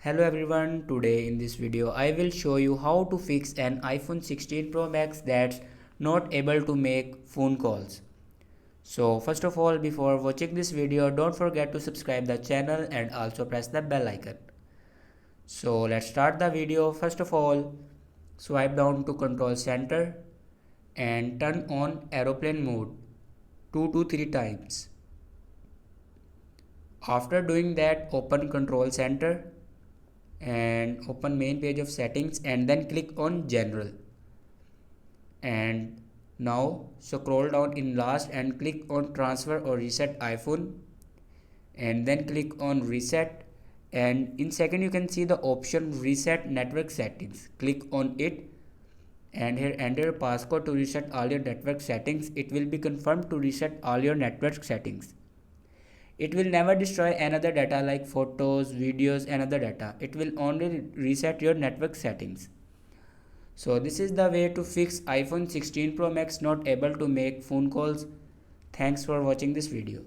Hello everyone, today in this video I will show you how to fix an iPhone 16 Pro Max that's not able to make phone calls. So first of all, before watching this video, don't forget to subscribe the channel and also press the bell icon. So let's start the video. First of all, swipe down to control center and turn on aeroplane mode 2 to 3 times. After doing that, open control center and open main page of settings and then click on general, and now scroll down in last and click on transfer or reset iPhone and then click on reset, and in second you can see the option reset network settings. Click on it and here enter passcode to reset all your network settings. It will be confirmed to reset all your network settings. It will never destroy another data like photos, videos, and other data. It will only reset your network settings. So this is the way to fix iPhone 16 Pro Max not able to make phone calls. Thanks for watching this video.